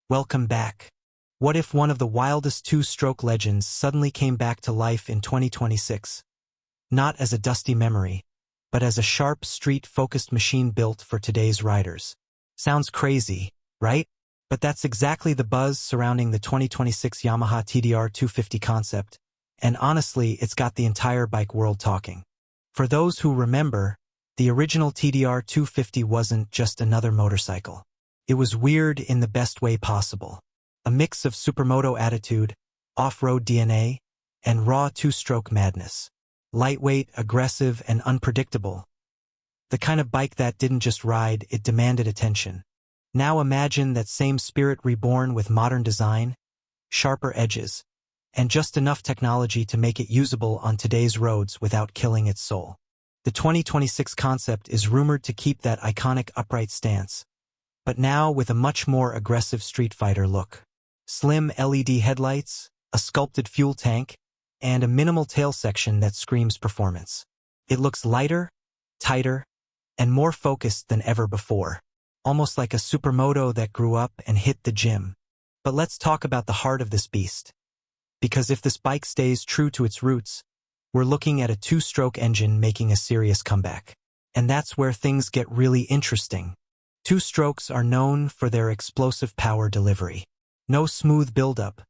Welcome back. What if one of the wildest two-stroke legends suddenly came back to life in 2026? Not as a dusty memory, but as a sharp, street-focused machine built for today's riders. Sounds crazy, right? But that's exactly the buzz surrounding the 2026 Yamaha TDR250 Concept, and honestly, it's got the entire bike world talking. For those who remember, the original TDR250 wasn't just another motorcycle. It was weird in the best way possible. A mix of Supermoto attitude, off-road DNA, and raw two-stroke madness. Lightweight, aggressive, and unpredictable. The kind of bike that didn't just ride, it demanded attention. Now imagine that same spirit reborn with modern design, sharper edges, and just enough technology to make it usable on today's roads without killing its soul. The 2026 Concept is rumored to keep that iconic upright stance, but now with a much more aggressive street fighter look. Slim LED headlights, a sculpted fuel tank, and a minimal tail section that screams performance. It looks lighter, tighter, and more focused than ever before, almost like a Supermoto that grew up and hit the gym. But let's talk about the heart of this beast. Because if this bike stays true to its roots, we're looking at a two-stroke engine making a serious comeback. And that's where things get really interesting. Two-strokes are known for their explosive power delivery. No smooth buildup,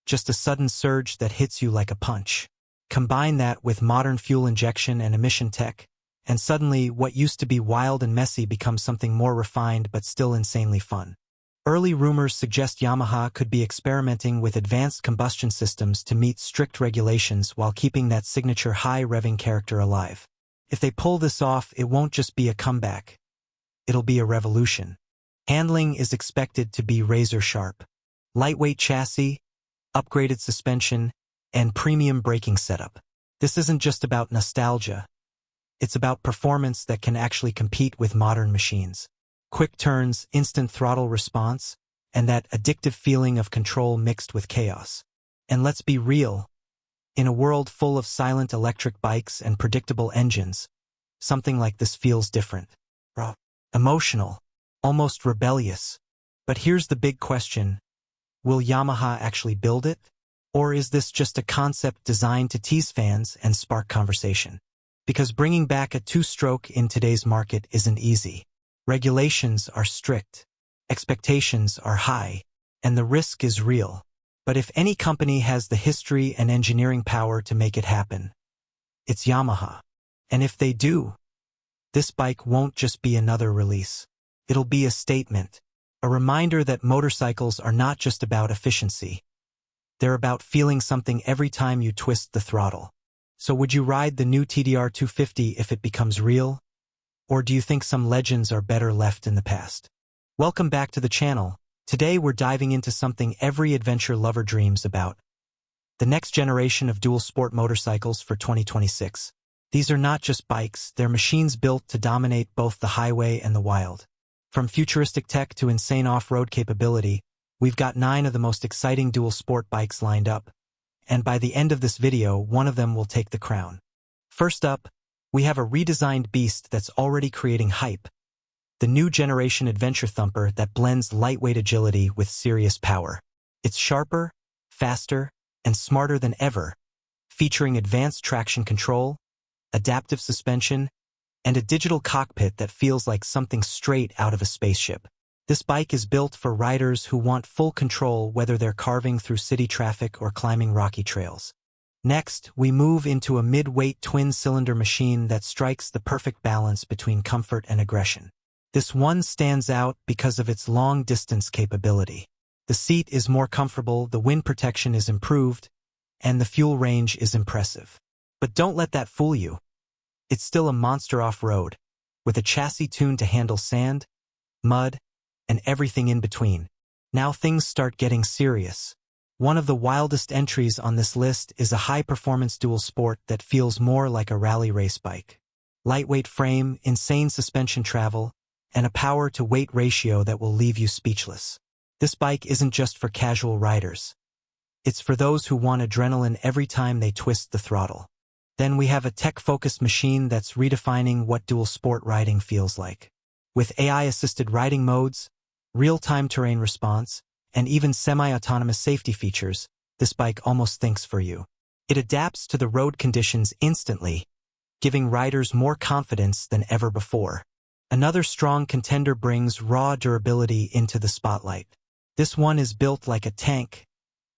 just a sudden surge that hits you like a punch. Combine that with modern fuel injection and emission tech, and suddenly what used to be wild and messy becomes something more refined but still insanely fun. Early rumors suggest Yamaha could be experimenting with advanced combustion systems to meet strict regulations while keeping that signature high-revving character alive. If they pull this off, it won't just be a comeback. It'll be a revolution. Handling is expected to be razor-sharp. Lightweight chassis, upgraded suspension, and premium braking setup. This isn't just about nostalgia. It's about performance that can actually compete with modern machines. Quick turns, instant throttle response, and that addictive feeling of control mixed with chaos. And let's be real. In a world full of silent electric bikes and predictable engines, something like this feels different. Raw, emotional, almost rebellious. But here's the big question. Will Yamaha actually build it? Or is this just a concept designed to tease fans and spark conversation? Because bringing back a two-stroke in today's market isn't easy. Regulations are strict, expectations are high, and the risk is real. But if any company has the history and engineering power to make it happen, it's Yamaha. And if they do, this bike won't just be another release. It'll be a statement. A reminder that motorcycles are not just about efficiency. They're about feeling something every time you twist the throttle. So would you ride the new TDR250 if it becomes real? Or do you think some legends are better left in the past? Welcome back to the channel. Today we're diving into something every adventure lover dreams about. The next generation of dual sport motorcycles for 2026. These are not just bikes, they're machines built to dominate both the highway and the wild. From futuristic tech to insane off-road capability, we've got 9 of the most exciting dual sport bikes lined up. And by the end of this video, one of them will take the crown. First up, we have a redesigned beast that's already creating hype. The new generation adventure thumper that blends lightweight agility with serious power. It's sharper, faster, and smarter than ever, featuring advanced traction control, adaptive suspension, and a digital cockpit that feels like something straight out of a spaceship. This bike is built for riders who want full control whether they're carving through city traffic or climbing rocky trails. Next, we move into a mid-weight twin-cylinder machine that strikes the perfect balance between comfort and aggression. This one stands out because of its long-distance capability. The seat is more comfortable, the wind protection is improved, and the fuel range is impressive. But don't let that fool you. It's still a monster off-road, with a chassis tuned to handle sand, mud, and everything in between. Now things start getting serious. One of the wildest entries on this list is a high-performance dual sport that feels more like a rally race bike. Lightweight frame, insane suspension travel, and a power-to-weight ratio that will leave you speechless. This bike isn't just for casual riders. It's for those who want adrenaline every time they twist the throttle. Then we have a tech-focused machine that's redefining what dual sport riding feels like. With AI-assisted riding modes, real-time terrain response, and even semi-autonomous safety features, this bike almost thinks for you. It adapts to the road conditions instantly, giving riders more confidence than ever before. Another strong contender brings raw durability into the spotlight. This one is built like a tank,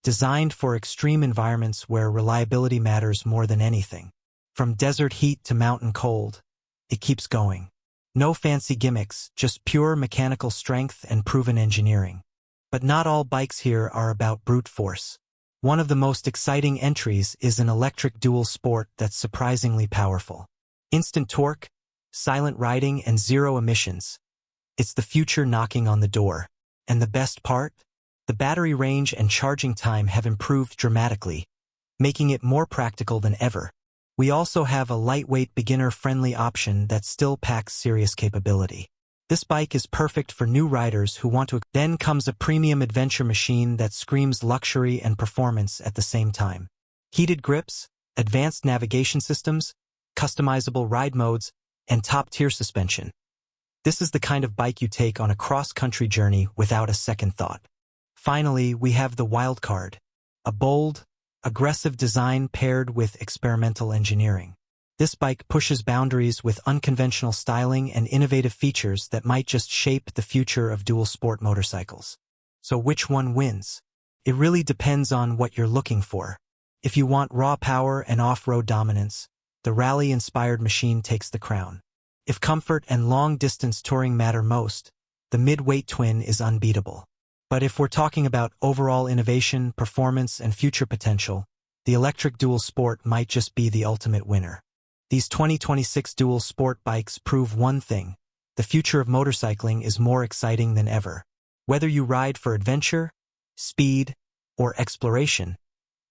designed for extreme environments where reliability matters more than anything. From desert heat to mountain cold, it keeps going. No fancy gimmicks, just pure mechanical strength and proven engineering. But not all bikes here are about brute force. One of the most exciting entries is an electric dual sport that's surprisingly powerful. Instant torque, silent riding, and zero emissions. It's the future knocking on the door. And the best part? The battery range and charging time have improved dramatically, making it more practical than ever. We also have a lightweight beginner-friendly option that still packs serious capability. This bike is perfect for new riders who want to. Then comes a premium adventure machine that screams luxury and performance at the same time. Heated grips, advanced navigation systems, customizable ride modes, and top-tier suspension. This is the kind of bike you take on a cross-country journey without a second thought. Finally, we have the wild card, a bold, aggressive design paired with experimental engineering. This bike pushes boundaries with unconventional styling and innovative features that might just shape the future of dual sport motorcycles. So which one wins? It really depends on what you're looking for. If you want raw power and off-road dominance, the rally-inspired machine takes the crown. If comfort and long-distance touring matter most, the mid-weight twin is unbeatable. But if we're talking about overall innovation, performance, and future potential, the electric dual sport might just be the ultimate winner. These 2026 dual sport bikes prove one thing: the future of motorcycling is more exciting than ever. Whether you ride for adventure, speed, or exploration,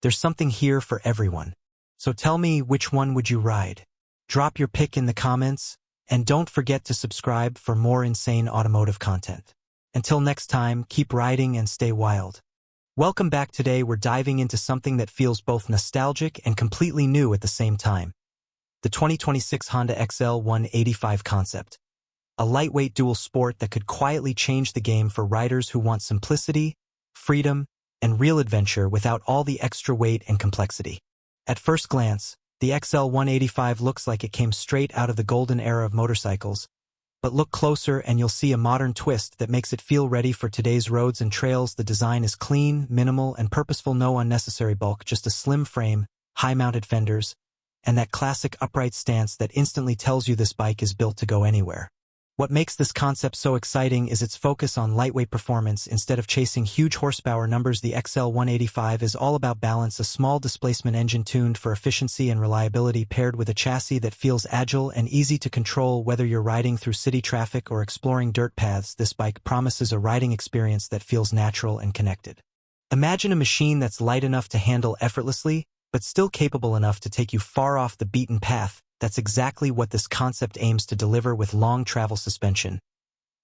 there's something here for everyone. So tell me, which one would you ride? Drop your pick in the comments, and don't forget to subscribe for more insane automotive content. Until next time, keep riding and stay wild. Welcome back. Today we're diving into something that feels both nostalgic and completely new at the same time. The 2026 Honda XL 185 Concept. A lightweight dual sport that could quietly change the game for riders who want simplicity, freedom, and real adventure without all the extra weight and complexity. At first glance, the XL 185 looks like it came straight out of the golden era of motorcycles, but look closer and you'll see a modern twist that makes it feel ready for today's roads and trails. The design is clean, minimal, and purposeful. No unnecessary bulk, just a slim frame, high-mounted fenders, and that classic upright stance that instantly tells you this bike is built to go anywhere. What makes this concept so exciting is its focus on lightweight performance. Instead of chasing huge horsepower numbers, the XL 185 is all about balance: a small displacement engine tuned for efficiency and reliability, paired with a chassis that feels agile and easy to control. Whether you're riding through city traffic or exploring dirt paths, this bike promises a riding experience that feels natural and connected. Imagine a machine that's light enough to handle effortlessly, but still capable enough to take you far off the beaten path. That's exactly what this concept aims to deliver with long travel suspension,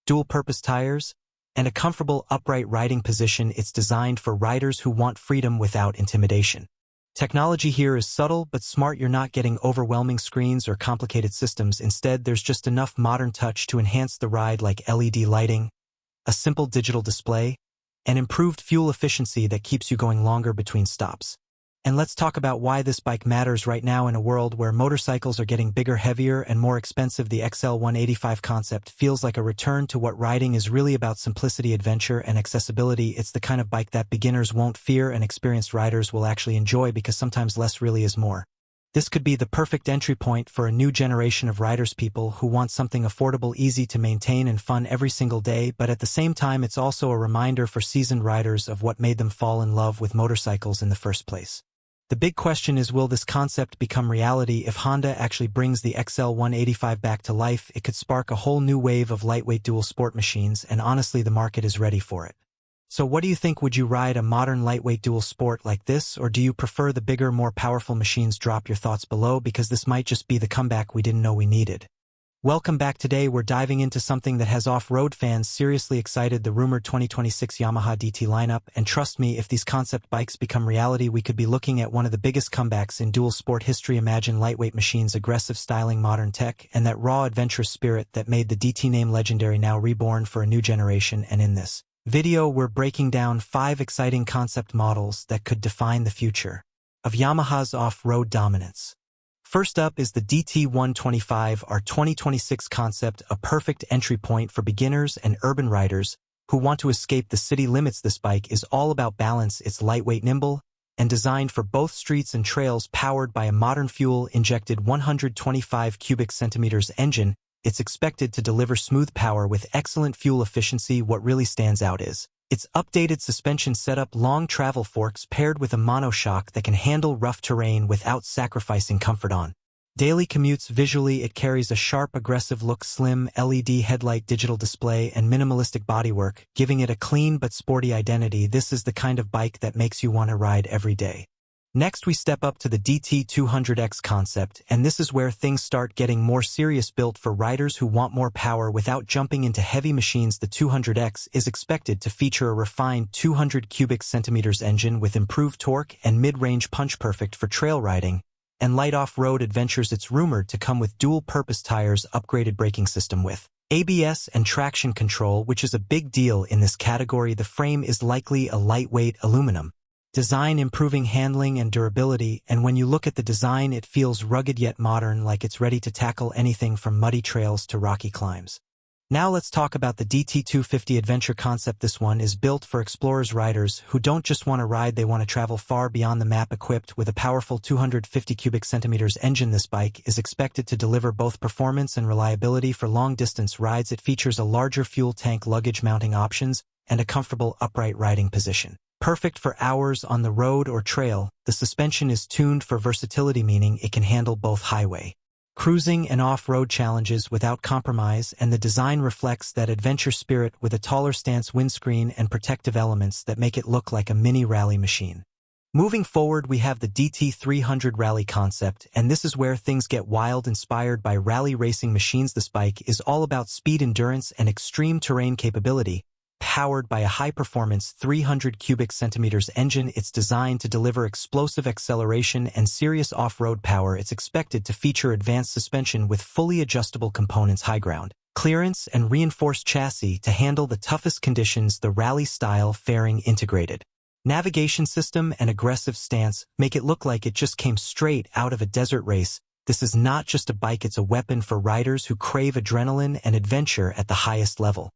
dual-purpose tires, and a comfortable upright riding position. It's designed for riders who want freedom without intimidation. Technology here is subtle but smart. You're not getting overwhelming screens or complicated systems. Instead, there's just enough modern touch to enhance the ride, like LED lighting, a simple digital display, and improved fuel efficiency that keeps you going longer between stops. And let's talk about why this bike matters right now. In a world where motorcycles are getting bigger, heavier, and more expensive, the XL 185 Concept feels like a return to what riding is really about: simplicity, adventure, and accessibility. It's the kind of bike that beginners won't fear and experienced riders will actually enjoy, because sometimes less really is more. This could be the perfect entry point for a new generation of riders, people who want something affordable, easy to maintain, and fun every single day. But at the same time, it's also a reminder for seasoned riders of what made them fall in love with motorcycles in the first place. The big question is, will this concept become reality? If Honda actually brings the XL 185 back to life, it could spark a whole new wave of lightweight dual sport machines, and honestly, the market is ready for it. So what do you think? Would you ride a modern lightweight dual sport like this, or do you prefer the bigger, more powerful machines? Drop your thoughts below, because this might just be the comeback we didn't know we needed. Welcome back. Today we're diving into something that has off-road fans seriously excited: the rumored 2026 Yamaha DT lineup. And trust me, if these concept bikes become reality, we could be looking at one of the biggest comebacks in dual sport history. Imagine lightweight machines, aggressive styling, modern tech, and that raw adventurous spirit that made the DT name legendary, now reborn for a new generation. And in this video we're breaking down 5 exciting concept models that could define the future of Yamaha's off-road dominance. First up is the DT125, our 2026 concept, a perfect entry point for beginners and urban riders who want to escape the city limits. This bike is all about balance. It's lightweight, nimble, and designed for both streets and trails. Powered by a modern fuel-injected 125 cubic centimeters engine, it's expected to deliver smooth power with excellent fuel efficiency. What really stands out is its updated suspension setup, long travel forks paired with a monoshock that can handle rough terrain without sacrificing comfort on daily commutes. Visually, it carries a sharp, aggressive look, slim LED headlight, digital display, and minimalistic bodywork, giving it a clean but sporty identity. This is the kind of bike that makes you want to ride every day. Next, we step up to the DT200X concept, and this is where things start getting more serious. Built for riders who want more power without jumping into heavy machines, the 200X is expected to feature a refined 200 cubic centimeters engine with improved torque and mid-range punch, perfect for trail riding and light off-road adventures. It's rumored to come with dual-purpose tires, upgraded braking system with ABS and traction control, which is a big deal in this category. The frame is likely a lightweight aluminum design, improving handling and durability, and when you look at the design, it feels rugged yet modern, like it's ready to tackle anything from muddy trails to rocky climbs. Now let's talk about the DT250 Adventure concept. This one is built for explorers, riders who don't just want to ride, they want to travel far beyond the map. Equipped with a powerful 250 cubic centimeters engine, this bike is expected to deliver both performance and reliability for long-distance rides. It features a larger fuel tank, luggage mounting options, and a comfortable upright riding position, perfect for hours on the road or trail. The suspension is tuned for versatility, meaning it can handle both highway cruising and off-road challenges without compromise, and the design reflects that adventure spirit with a taller stance, windscreen, and protective elements that make it look like a mini rally machine. Moving forward, we have the DT300 Rally concept, and this is where things get wild. Inspired by rally racing machines, this bike is all about speed, endurance, and extreme terrain capability. Powered by a high-performance 300 cubic centimeters engine, it's designed to deliver explosive acceleration and serious off-road power. It's expected to feature advanced suspension with fully adjustable components, high ground clearance, and reinforced chassis to handle the toughest conditions. The rally-style fairing, integrated navigation system, and aggressive stance make it look like it just came straight out of a desert race. This is not just a bike, it's a weapon for riders who crave adrenaline and adventure at the highest level.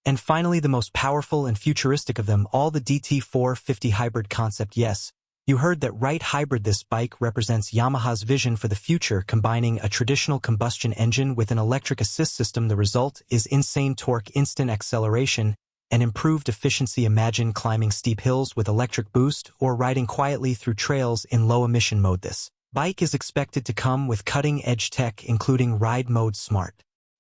And finally, the most powerful and futuristic of them all, the DT450 Hybrid concept. Yes, you heard that right, hybrid. This bike represents Yamaha's vision for the future, combining a traditional combustion engine with an electric assist system. The result is insane torque, instant acceleration, and improved efficiency. Imagine climbing steep hills with electric boost or riding quietly through trails in low-emission mode. This bike is expected to come with cutting-edge tech, including ride mode, smart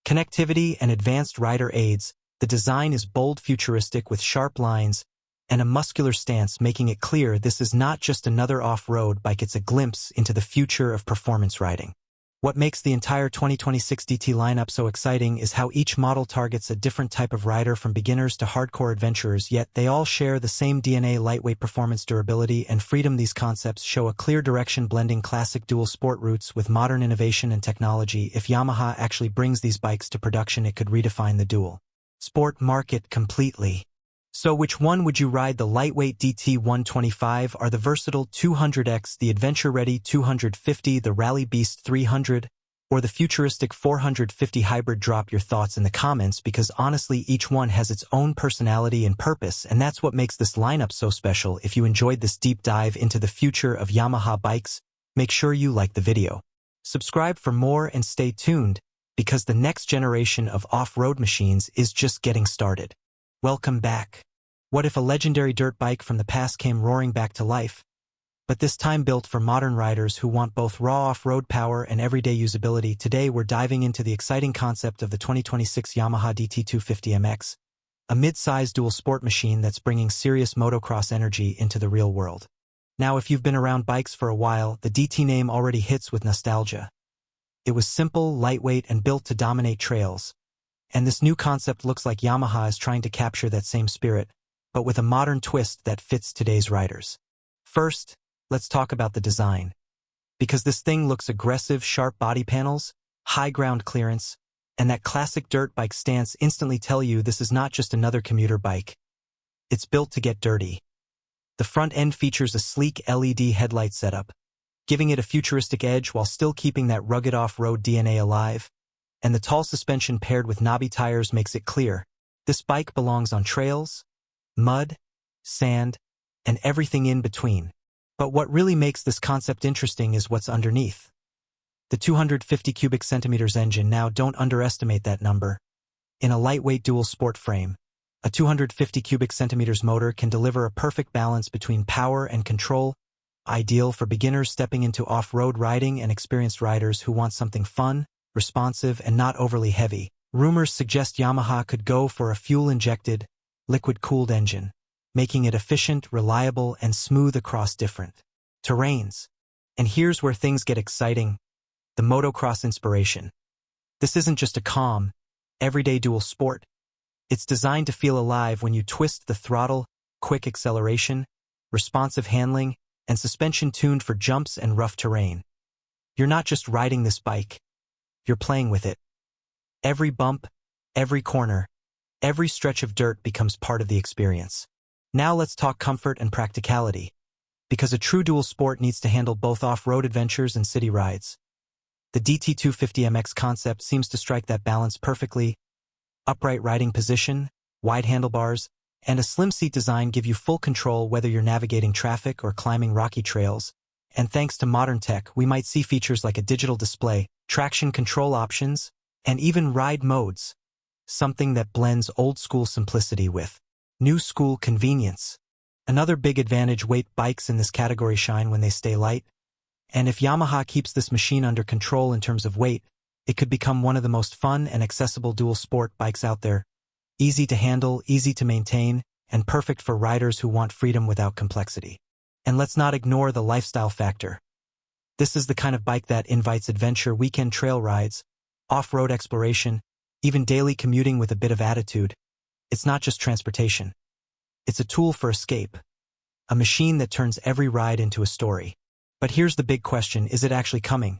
connectivity, and advanced rider aids. The design is bold, futuristic, with sharp lines and a muscular stance, making it clear this is not just another off-road bike, it's a glimpse into the future of performance riding. What makes the entire 2026 DT lineup so exciting is how each model targets a different type of rider, from beginners to hardcore adventurers, yet they all share the same DNA: lightweight, performance, durability, and freedom. These concepts show a clear direction, blending classic dual sport roots with modern innovation and technology. If Yamaha actually brings these bikes to production, it could redefine the dual sport market completely. So which one would you ride? The lightweight DT125, or the versatile 200X, the adventure-ready 250, the rally beast 300, or the futuristic 450 Hybrid? Drop your thoughts in the comments, because honestly, each one has its own personality and purpose, and that's what makes this lineup so special. If you enjoyed this deep dive into the future of Yamaha bikes, make sure you like the video, subscribe for more, and stay tuned, because the next generation of off-road machines is just getting started. Welcome back. What if a legendary dirt bike from the past came roaring back to life? But this time built for modern riders who want both raw off-road power and everyday usability. Today we're diving into the exciting concept of the 2026 Yamaha DT250MX, a mid-sized dual sport machine that's bringing serious motocross energy into the real world. Now, if you've been around bikes for a while, the DT name already hits with nostalgia. It was simple, lightweight, and built to dominate trails. And this new concept looks like Yamaha is trying to capture that same spirit, but with a modern twist that fits today's riders. First, let's talk about the design. Because this thing looks aggressive, sharp body panels, high ground clearance, and that classic dirt bike stance instantly tell you this is not just another commuter bike. It's built to get dirty. The front end features a sleek LED headlight setup, giving it a futuristic edge while still keeping that rugged off-road DNA alive, and the tall suspension paired with knobby tires makes it clear. This bike belongs on trails, mud, sand, and everything in between. But what really makes this concept interesting is what's underneath. The 250 cubic centimeters engine. Now don't underestimate that number. In a lightweight dual sport frame, a 250 cubic centimeters motor can deliver a perfect balance between power and control, ideal for beginners stepping into off-road riding and experienced riders who want something fun, responsive, and not overly heavy. Rumors suggest Yamaha could go for a fuel-injected, liquid-cooled engine, making it efficient, reliable, and smooth across different terrains. And here's where things get exciting: the motocross inspiration. This isn't just a calm, everyday dual sport. It's designed to feel alive when you twist the throttle, quick acceleration, responsive handling, and suspension tuned for jumps and rough terrain. You're not just riding this bike, you're playing with it. Every bump, every corner, every stretch of dirt becomes part of the experience. Now let's talk comfort and practicality, because a true dual sport needs to handle both off-road adventures and city rides. The DT250MX Concept seems to strike that balance perfectly. Upright riding position, wide handlebars, and a slim seat design give you full control whether you're navigating traffic or climbing rocky trails. And thanks to modern tech, we might see features like a digital display, traction control options, and even ride modes, something that blends old-school simplicity with new-school convenience. Another big advantage: weight. Bikes in this category shine when they stay light. And if Yamaha keeps this machine under control in terms of weight, it could become one of the most fun and accessible dual sport bikes out there. Easy to handle, easy to maintain, and perfect for riders who want freedom without complexity. And let's not ignore the lifestyle factor. This is the kind of bike that invites adventure, weekend trail rides, off-road exploration, even daily commuting with a bit of attitude. It's not just transportation. It's a tool for escape, a machine that turns every ride into a story. But here's the big question: is it actually coming?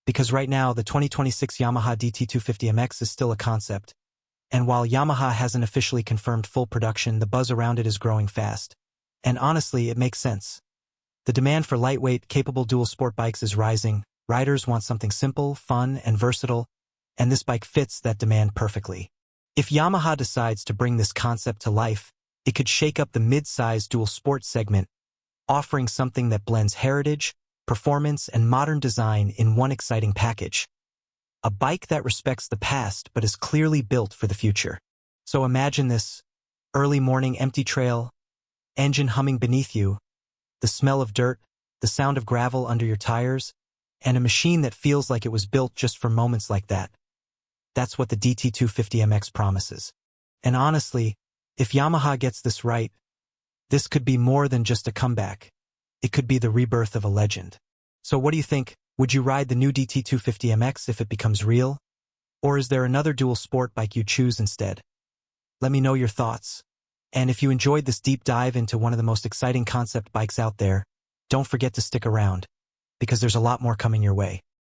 Because right now, the 2026 Yamaha DT250MX is still a concept. And while Yamaha hasn't officially confirmed full production, the buzz around it is growing fast. And honestly, it makes sense. The demand for lightweight, capable dual sport bikes is rising. Riders want something simple, fun, and versatile, and this bike fits that demand perfectly. If Yamaha decides to bring this concept to life, it could shake up the mid-size dual sport segment, offering something that blends heritage, performance, and modern design in one exciting package. A bike that respects the past but is clearly built for the future. So imagine this: early morning empty trail, engine humming beneath you, the smell of dirt, the sound of gravel under your tires, and a machine that feels like it was built just for moments like that. That's what the DT250MX promises. And honestly, if Yamaha gets this right, this could be more than just a comeback. It could be the rebirth of a legend. So what do you think? Would you ride the new DT250MX if it becomes real? Or is there another dual sport bike you choose instead? Let me know your thoughts. And if you enjoyed this deep dive into one of the most exciting concept bikes out there, don't forget to stick around, because there's a lot more coming your way.